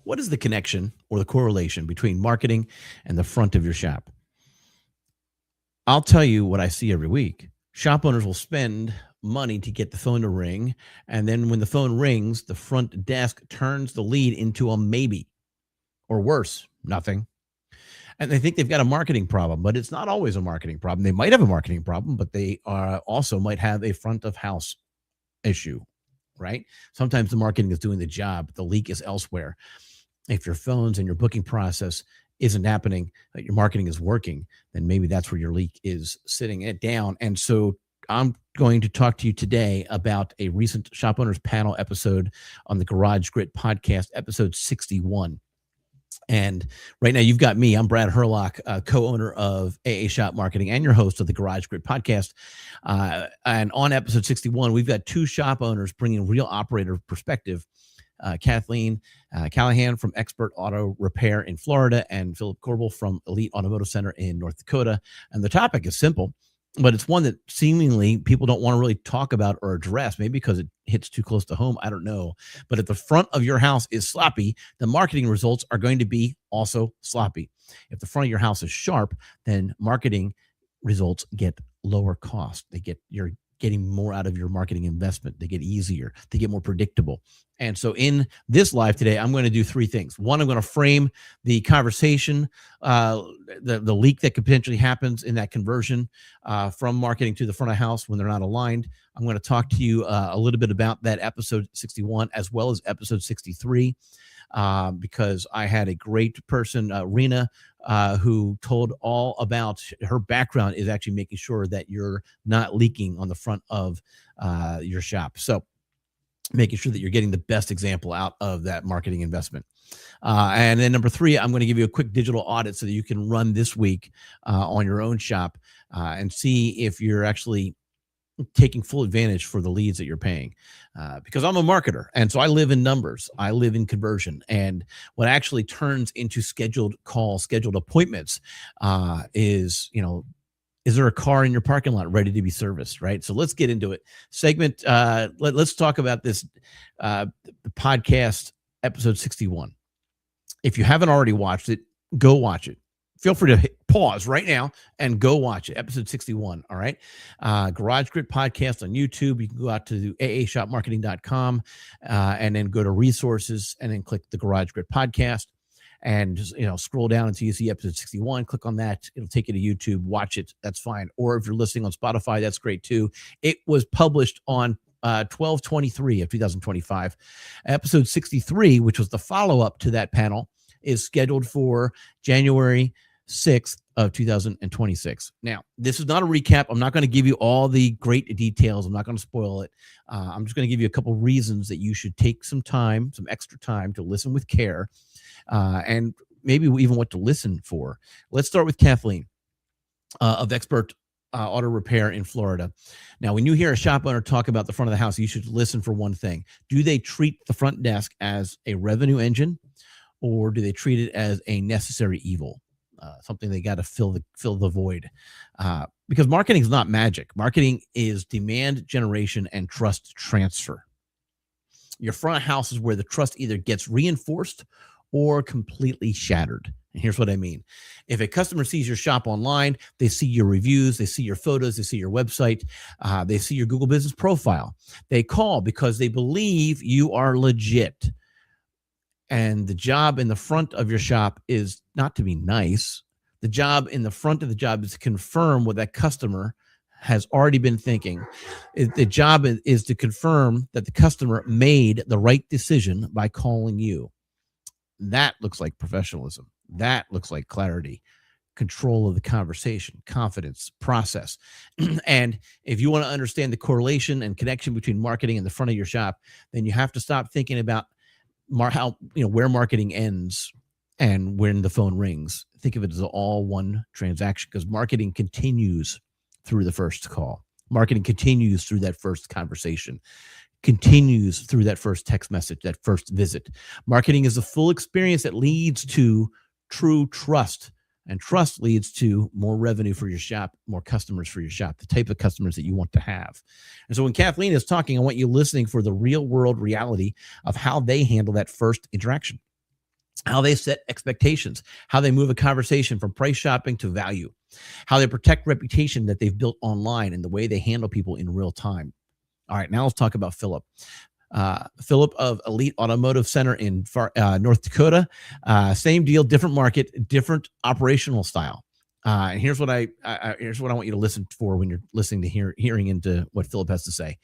What is the connection or the correlation between marketing and the front of your shop? I'll tell you what I see every week. Shop owners will spend money to get the phone to ring. And then when the phone rings, the front desk turns the lead into a maybe, or worse, nothing. And they think they've got a marketing problem, but it's not always a marketing problem. They might have a marketing problem, but they also might have a front of house issue, right? Sometimes the marketing is doing the job. The leak is elsewhere. If your phones and your booking process isn't happening, your marketing is working, then maybe that's where your leak is sitting it down. And so I'm going to talk to you today about a recent Shop Owners Panel episode on the Garage Grit podcast, episode 61. And right now you've got me. I'm Brad Herlock, co-owner of AA Shop Marketing and your host of the Garage Grit podcast. And on episode 61, we've got two shop owners bringing real operator perspective. Kathleen Callahan from Expert Auto Repair in Florida and Philip Korbel from Elite Automotive Center in North Dakota. And the topic is simple, but it's one that seemingly people don't want to really talk about or address, maybe because it hits too close to home. I don't know. But if the front of your house is sloppy, the marketing results are going to be also sloppy. If the front of your house is sharp, then marketing results get lower cost. You're getting more out of your marketing investment. They get easier. They get more predictable. And so in this live today, I'm going to do three things. One, I'm going to frame the conversation, the leak that could potentially happens in that conversion from marketing to the front of house when they're not aligned. I'm going to talk to you a little bit about that episode 61 as well as episode 63 because I had a great person, Rena, who told all about her background is actually making sure that you're not leaking on the front of your shop. So making sure that you're getting the best example out of that marketing investment. And then number three, I'm going to give you a quick digital audit so that you can run this week on your own shop and see if you're actually taking full advantage for the leads that you're paying. Because I'm a marketer, and so I live in numbers. I live in conversion. And what actually turns into scheduled calls, scheduled appointments is there a car in your parking lot ready to be serviced, right? So let's get into it. Segment, let's talk about this the podcast, episode 61. If you haven't already watched it, go watch it. Feel free to pause right now and go watch it, episode 61, all right? Garage Grit podcast on YouTube. You can go out to aashopmarketing.com and then go to resources and then click the Garage Grit podcast. And just, scroll down until you see episode 61. Click on that. It'll take you to YouTube. Watch it. That's fine. Or if you're listening on Spotify, that's great too. It was published on 12/23 of 2025. Episode 63, which was the follow-up to that panel, is scheduled for January 6th of 2026. Now, this is not a recap. I'm not going to give you all the great details. I'm not going to spoil it. I'm just going to give you a couple reasons that you should take some extra time to listen with care. And maybe even what to listen for. Let's start with Kathleen of Expert Auto Repair in Florida. Now, when you hear a shop owner talk about the front of the house, you should listen for one thing. Do they treat the front desk as a revenue engine, or do they treat it as a necessary evil? Something they got to fill the void. Because marketing is not magic. Marketing is demand generation and trust transfer. Your front of house is where the trust either gets reinforced or completely shattered. And here's what I mean. If a customer sees your shop online, they see your reviews, they see your photos, they see your website, they see your Google Business profile. They call because they believe you are legit. And the job in the front of your shop is not to be nice. The job in the front of the job is to confirm what that customer has already been thinking. The job is to confirm that the customer made the right decision by calling you. That looks like professionalism. That looks like clarity, control of the conversation, confidence, process. And if you want to understand the correlation and connection between marketing and the front of your shop, then you have to stop thinking about where marketing ends and when the phone rings. Think of it as all one transaction, because marketing continues through the first call. Marketing continues through that first conversation, continues through that first text message, that first visit. Marketing is a full experience that leads to true trust, and trust leads to more revenue for your shop, more customers for your shop, the type of customers that you want to have. And so when Kathleen is talking, I want you listening for the real world reality of how they handle that first interaction. how they set expectations, how they move a conversation from price shopping to value, how they protect reputation that they've built online, and the way they handle people in real time. All right, now let's talk about Philip. Philip of Elite Automotive Center in North Dakota. Same deal, different market, different operational style. And here's what I want you to listen for when you're listening to hearing into what Philip has to say.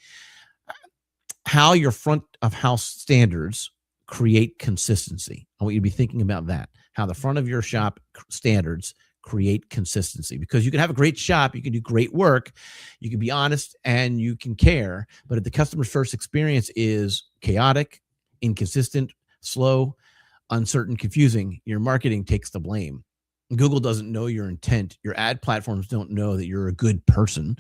How your front of house standards create consistency. I want you to be thinking about that. How the front of your shop standards create consistency, because you can have a great shop, you can do great work, you can be honest, and you can care, but if the customer's first experience is chaotic, inconsistent, slow, uncertain, confusing, your marketing takes the blame. Google doesn't know your intent. Your ad platforms don't know that you're a good person.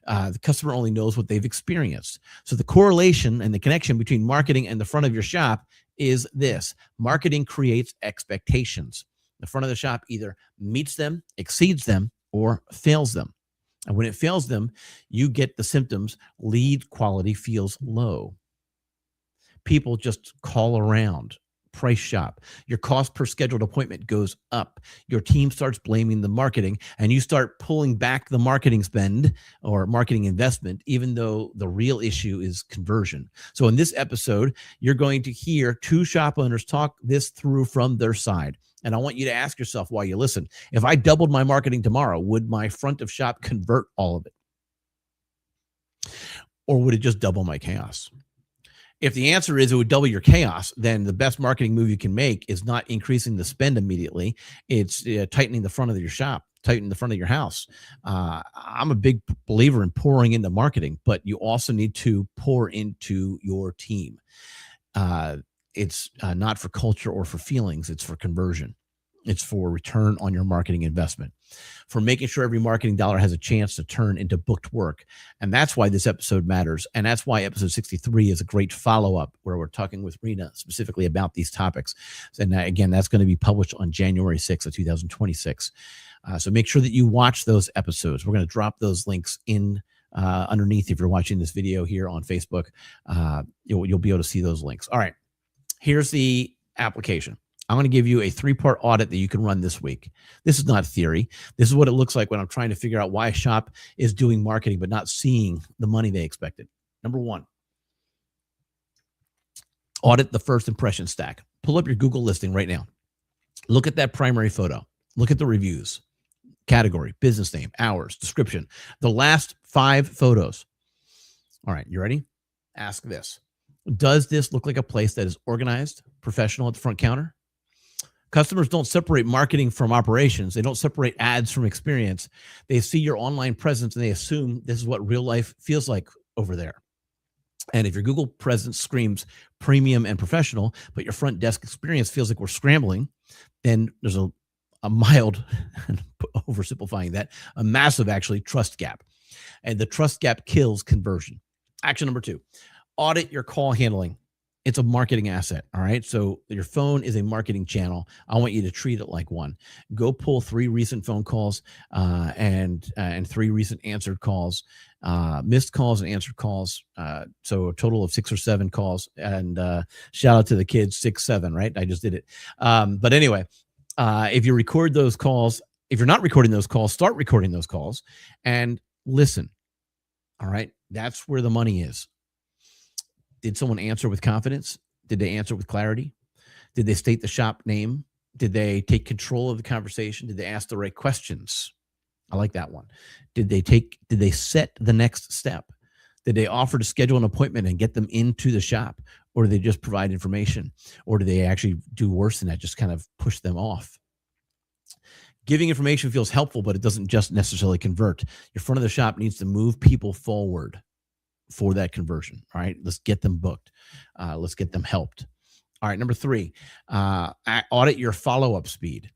The customer only knows what they've experienced. So the correlation and the connection between marketing and the front of your shop is this: marketing creates expectations. The front of the shop either meets them, exceeds them, or fails them. And when it fails them, you get the symptoms: lead quality feels low. People just call around, price shop. Your cost per scheduled appointment goes up. Your team starts blaming the marketing, and you start pulling back the marketing spend or marketing investment, even though the real issue is conversion. So in this episode, you're going to hear two shop owners talk this through from their side. And I want you to ask yourself while you listen, if I doubled my marketing tomorrow, would my front of shop convert all of it? Or would it just double my chaos? If the answer is it would double your chaos, then the best marketing move you can make is not increasing the spend immediately. It's tightening the front of your shop, tightening the front of your house. I'm a big believer in pouring into marketing, but you also need to pour into your team. It's not for culture or for feelings. It's for conversion. It's for return on your marketing investment, for making sure every marketing dollar has a chance to turn into booked work. And that's why this episode matters. And that's why episode 63 is a great follow-up, where we're talking with Rena specifically about these topics. And again, that's going to be published on January 6th of 2026. So make sure that you watch those episodes. We're going to drop those links in underneath. If you're watching this video here on Facebook, you'll be able to see those links. All right. Here's the application. I'm going to give you a 3-part audit that you can run this week. This is not theory. This is what it looks like when I'm trying to figure out why a shop is doing marketing but not seeing the money they expected. Number 1, audit the first impression stack. Pull up your Google listing right now. Look at that primary photo. Look at the reviews, category, business name, hours, description, the last 5 photos. All right, you ready? Ask this. Does this look like a place that is organized, professional at the front counter? Customers don't separate marketing from operations. They don't separate ads from experience. They see your online presence and they assume this is what real life feels like over there. And if your Google presence screams premium and professional, but your front desk experience feels like we're scrambling, then there's a mild, oversimplifying that, a massive actually trust gap. And the trust gap kills conversion. Action number 2, audit your call handling. It's a marketing asset. All right. So your phone is a marketing channel. I want you to treat it like one. Go pull 3 recent phone calls and 3 recent answered calls, missed calls and answered calls. So a total of 6 or 7 calls. And shout out to the kids, 6, 7, right? I just did it. But anyway, if you record those calls, if you're not recording those calls, start recording those calls and listen. All right. That's where the money is. Did someone answer with confidence? Did they answer with clarity? Did they state the shop name? Did they take control of the conversation? Did they ask the right questions? I like that one. Did they set the next step? Did they offer to schedule an appointment and get them into the shop? Or do they just provide information? Or do they actually do worse than that, just kind of push them off? Giving information feels helpful, but it doesn't just necessarily convert. Your front of the shop needs to move people forward for that conversion. All right. Let's get them booked. Let's get them helped. All right. Number 3, audit your follow-up speed.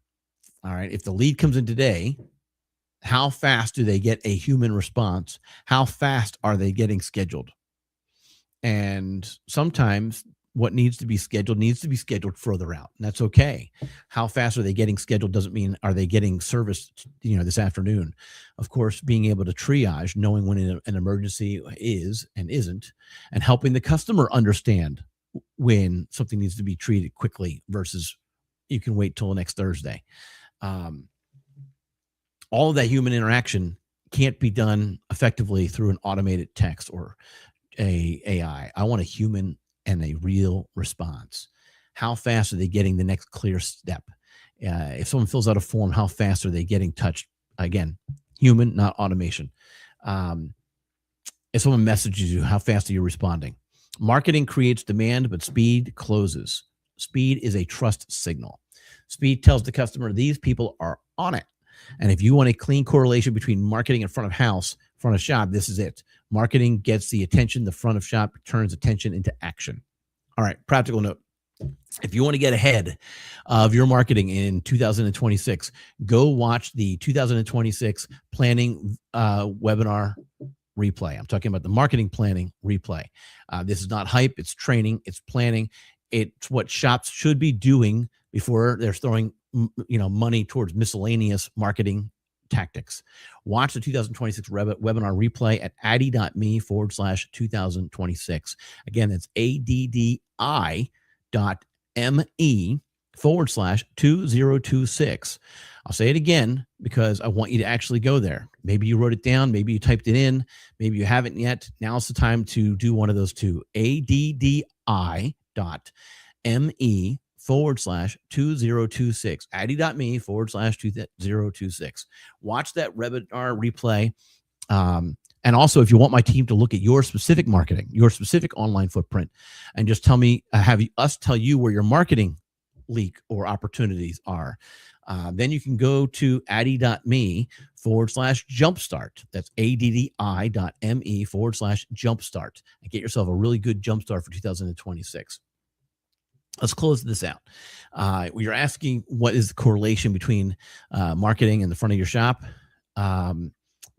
All right. If the lead comes in today, how fast do they get a human response? How fast are they getting scheduled? And sometimes what needs to be scheduled further out. And that's okay. How fast are they getting scheduled doesn't mean are they getting service, this afternoon. Of course, being able to triage, knowing when an emergency is and isn't, and helping the customer understand when something needs to be treated quickly versus you can wait till next Thursday. All of that human interaction can't be done effectively through an automated text or a AI. I want a human and a real response. How fast are they getting the next clear step? If someone fills out a form, how fast are they getting touched? Again, human, not automation. If someone messages you, how fast are you responding? Marketing creates demand, but speed closes. Speed is a trust signal. Speed tells the customer these people are on it. And if you want a clean correlation between marketing and front of house, front of shop, this is it. Marketing gets the attention. The front of shop turns attention into action. All right, practical note. If you want to get ahead of your marketing in 2026, go watch the 2026 planning webinar replay. I'm talking about the marketing planning replay. This is not hype. It's training. It's planning. It's what shops should be doing before they're throwing money towards miscellaneous marketing tactics. Watch the 2026 webinar replay at addi.me/2026. Again, that's addi.me/2026. I'll say it again because I want you to actually go there. Maybe you wrote it down. Maybe you typed it in. Maybe you haven't yet. Now's the time to do one of those two. addi.me/2026. addi.me/2026. Watch that webinar replay. And also, if you want my team to look at your specific marketing, your specific online footprint, and just tell me, have us tell you where your marketing leak or opportunities are, then you can go to addi.me/jumpstart. That's addi.me/jumpstart and get yourself a really good jumpstart for 2026. Let's close this out. You're asking what is the correlation between marketing and the front of your shop?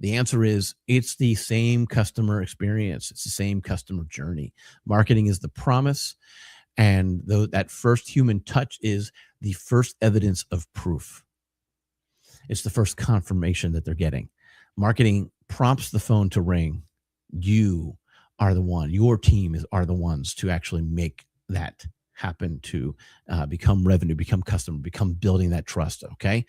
The answer is it's the same customer experience. It's the same customer journey. Marketing is the promise. And that first human touch is the first evidence of proof. It's the first confirmation that they're getting. Marketing prompts the phone to ring. You are the one. Your team are the ones to actually make that happen, to become revenue, become customer, become building that trust. Okay.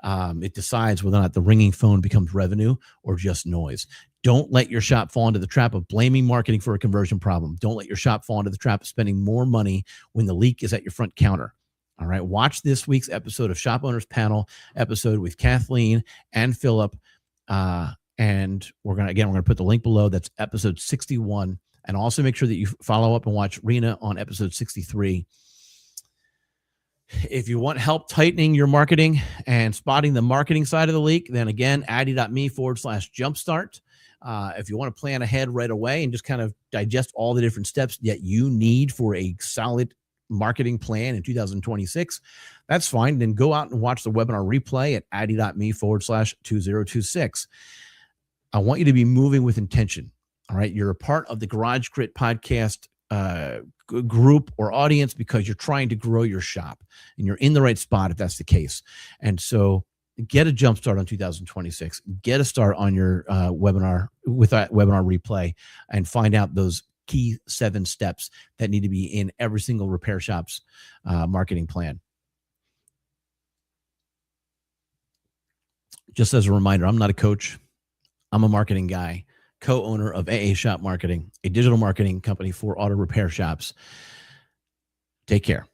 It decides whether or not the ringing phone becomes revenue or just noise. Don't let your shop fall into the trap of blaming marketing for a conversion problem. Don't let your shop fall into the trap of spending more money when the leak is at your front counter. All right. Watch this week's episode of Shop Owners Panel episode with Kathleen and Philip. And we're going to put the link below. That's episode 61. And also make sure that you follow up and watch Rena on episode 63. If you want help tightening your marketing and spotting the marketing side of the leak, then again, addi.me/jumpstart. If you want to plan ahead right away and just kind of digest all the different steps that you need for a solid marketing plan in 2026, that's fine. Then go out and watch the webinar replay at addi.me/2026. I want you to be moving with intention. All right. You're a part of the Garage Grit podcast group or audience because you're trying to grow your shop and you're in the right spot if that's the case. And so get a jump start on 2026, get a start on your webinar with that webinar replay and find out those key 7 steps that need to be in every single repair shop's marketing plan. Just as a reminder, I'm not a coach. I'm a marketing guy, co-owner of AA Shop Marketing, a digital marketing company for auto repair shops. Take care.